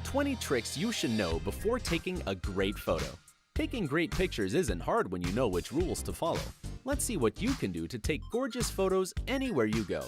20 tricks you should know before taking a great photo. Taking great pictures isn't hard when you know which rules to follow. Let's see what you can do to take gorgeous photos anywhere you go.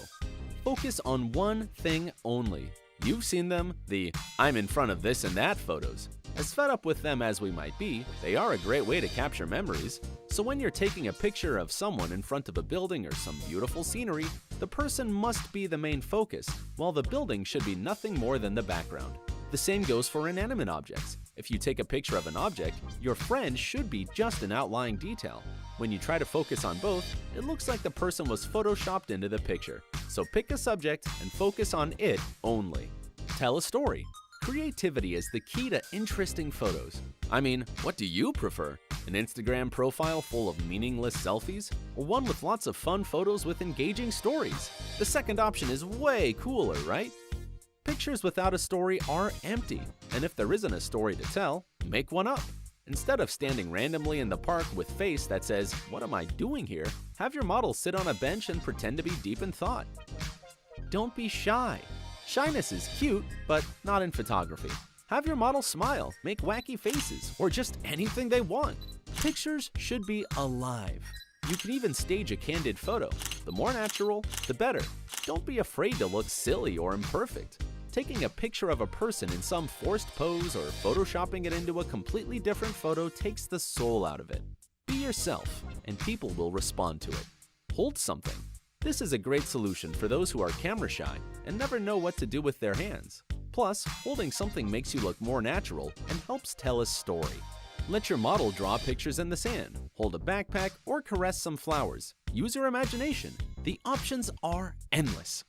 Focus on one thing only. You've seen them, the "I'm in front of this and that" photos. As fed up with them as we might be, they are a great way to capture memories. So when you're taking a picture of someone in front of a building or some beautiful scenery, the person must be the main focus, while the building should be nothing more than the background. The same goes for inanimate objects. If you take a picture of an object, your friend should be just an outlying detail. When you try to focus on both, it looks like the person was photoshopped into the picture. So pick a subject and focus on it only. Tell a story. Creativity is the key to interesting photos. I mean, what do you prefer? An Instagram profile full of meaningless selfies? Or one with lots of fun photos with engaging stories? The second option is way cooler, right? Pictures without a story are empty, and if there isn't a story to tell, make one up. Instead of standing randomly in the park with face that says, "What am I doing here?" have your model sit on a bench and pretend to be deep in thought. Don't be shy. Shyness is cute, but not in photography. Have your model smile, make wacky faces, or just anything they want. Pictures should be alive. You can even stage a candid photo. The more natural, the better. Don't be afraid to look silly or imperfect. Taking a picture of a person in some forced pose or photoshopping it into a completely different photo takes the soul out of it. Be yourself, and people will respond to it. Hold something. This is a great solution for those who are camera shy and never know what to do with their hands. Plus, holding something makes you look more natural and helps tell a story. Let your model draw pictures in the sand, hold a backpack, or caress some flowers. Use your imagination. The options are endless.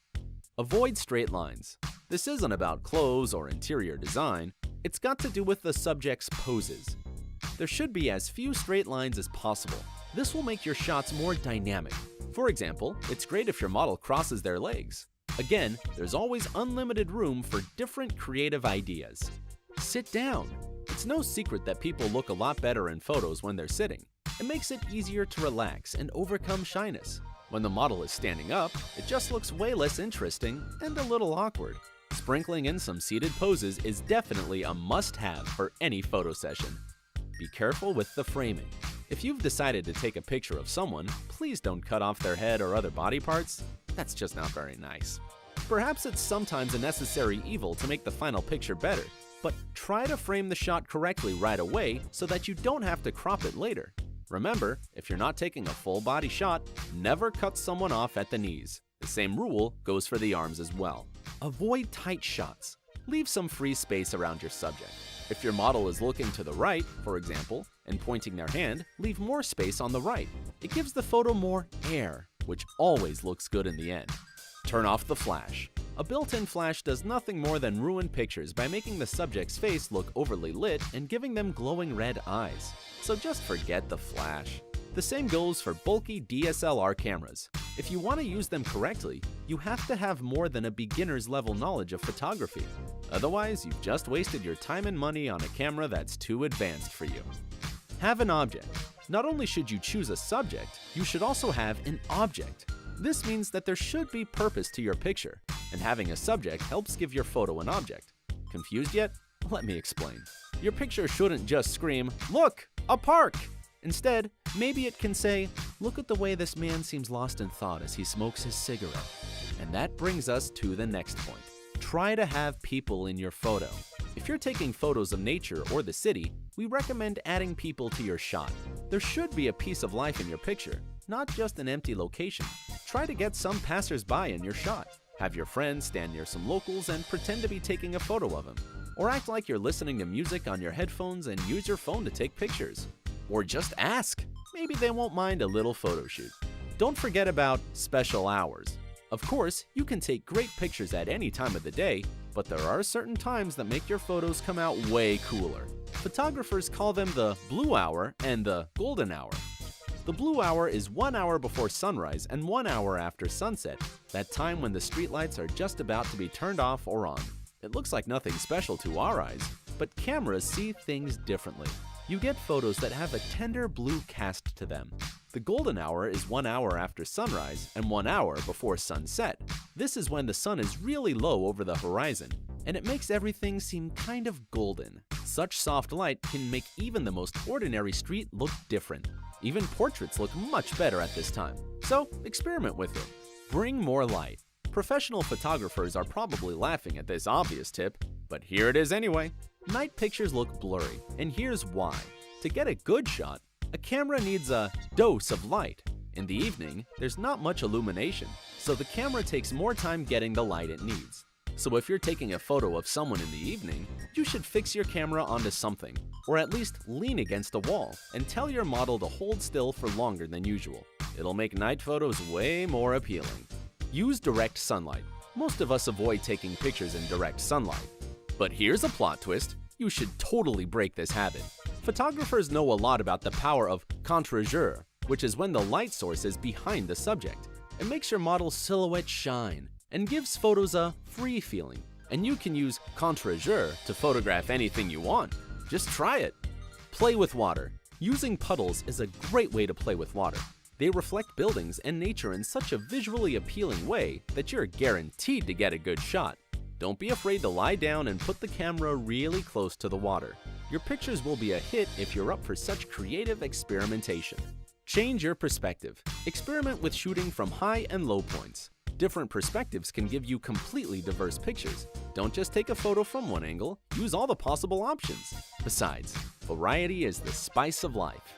Avoid straight lines. This isn't about clothes or interior design. It's got to do with the subject's poses. There should be as few straight lines as possible. This will make your shots more dynamic. For example, it's great if your model crosses their legs. Again, there's always unlimited room for different creative ideas. Sit down. It's no secret that people look a lot better in photos when they're sitting. It makes it easier to relax and overcome shyness. When the model is standing up, it just looks way less interesting and a little awkward. Sprinkling in some seated poses is definitely a must-have for any photo session. Be careful with the framing. If you've decided to take a picture of someone, please don't cut off their head or other body parts. That's just not very nice. Perhaps it's sometimes a necessary evil to make the final picture better, but try to frame the shot correctly right away so that you don't have to crop it later. Remember, if you're not taking a full body shot, never cut someone off at the knees. The same rule goes for the arms as well. Avoid tight shots. Leave some free space around your subject. If your model is looking to the right, for example, and pointing their hand, leave more space on the right. It gives the photo more air, which always looks good in the end. Turn off the flash. A built-in flash does nothing more than ruin pictures by making the subject's face look overly lit and giving them glowing red eyes. So just forget the flash. The same goes for bulky DSLR cameras. If you want to use them correctly, you have to have more than a beginner's level knowledge of photography. Otherwise, you've just wasted your time and money on a camera that's too advanced for you. Have an object. Not only should you choose a subject, you should also have an object. This means that there should be purpose to your picture, and having a subject helps give your photo an object. Confused yet? Let me explain. Your picture shouldn't just scream, "Look, a park!" Instead, maybe it can say, "Look at the way this man seems lost in thought as he smokes his cigarette." And that brings us to the next point. Try to have people in your photo. If you're taking photos of nature or the city, we recommend adding people to your shot. There should be a piece of life in your picture, not just an empty location. Try to get some passers-by in your shot. Have your friends stand near some locals and pretend to be taking a photo of them. Or act like you're listening to music on your headphones and use your phone to take pictures. Or just ask. Maybe they won't mind a little photo shoot. Don't forget about special hours. Of course, you can take great pictures at any time of the day, but there are certain times that make your photos come out way cooler. Photographers call them the blue hour and the golden hour. The blue hour is 1 hour before sunrise and 1 hour after sunset, that time when the streetlights are just about to be turned off or on. It looks like nothing special to our eyes, but cameras see things differently. You get photos that have a tender blue cast to them. The golden hour is 1 hour after sunrise and 1 hour before sunset. This is when the sun is really low over the horizon, and it makes everything seem kind of golden. Such soft light can make even the most ordinary street look different. Even portraits look much better at this time, so experiment with it. Bring more light. Professional photographers are probably laughing at this obvious tip, but here it is anyway. Night pictures look blurry, and here's why. To get a good shot, a camera needs a dose of light. In the evening, there's not much illumination, so the camera takes more time getting the light it needs. So if you're taking a photo of someone in the evening, you should fix your camera onto something, or at least lean against a wall and tell your model to hold still for longer than usual. It'll make night photos way more appealing. Use direct sunlight. Most of us avoid taking pictures in direct sunlight. But here's a plot twist. You should totally break this habit. Photographers know a lot about the power of contre-jour, which is when the light source is behind the subject. It makes your model's silhouette shine and gives photos a free feeling. And you can use contre-jour to photograph anything you want. Just try it. Play with water. Using puddles is a great way to play with water. They reflect buildings and nature in such a visually appealing way that you're guaranteed to get a good shot. Don't be afraid to lie down and put the camera really close to the water. Your pictures will be a hit if you're up for such creative experimentation. Change your perspective. Experiment with shooting from high and low points. Different perspectives can give you completely diverse pictures. Don't just take a photo from one angle, use all the possible options. Besides, variety is the spice of life.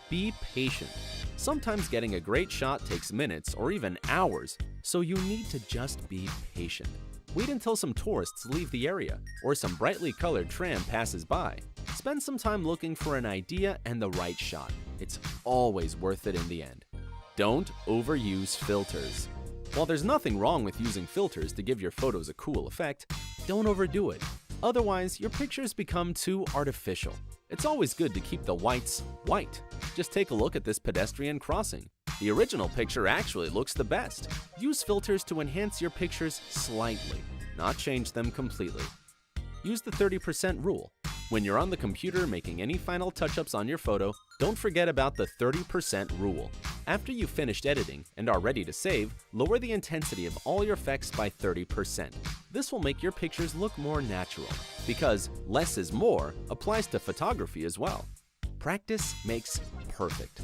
Be patient. Sometimes getting a great shot takes minutes or even hours, so you need to just be patient. Wait until some tourists leave the area or some brightly colored tram passes by. Spend some time looking for an idea and the right shot. It's always worth it in the end. Don't overuse filters. While there's nothing wrong with using filters to give your photos a cool effect, don't overdo it. Otherwise, your pictures become too artificial. It's always good to keep the whites white. Just take a look at this pedestrian crossing. The original picture actually looks the best. Use filters to enhance your pictures slightly, not change them completely. Use the 30% rule. When you're on the computer making any final touch-ups on your photo, don't forget about the 30% rule. After you've finished editing and are ready to save, lower the intensity of all your effects by 30%. This will make your pictures look more natural, because less is more applies to photography as well. Practice makes perfect.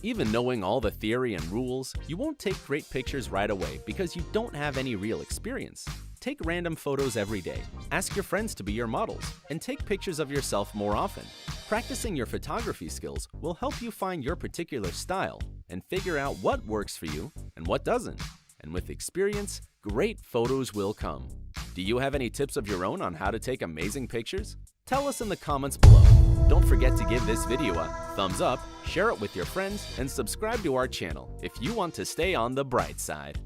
Even knowing all the theory and rules, you won't take great pictures right away because you don't have any real experience. Take random photos every day, ask your friends to be your models, and take pictures of yourself more often. Practicing your photography skills will help you find your particular style and figure out what works for you and what doesn't. And with experience, great photos will come. Do you have any tips of your own on how to take amazing pictures? Tell us in the comments below. Don't forget to give this video a thumbs up, share it with your friends, and subscribe to our channel if you want to stay on the bright side.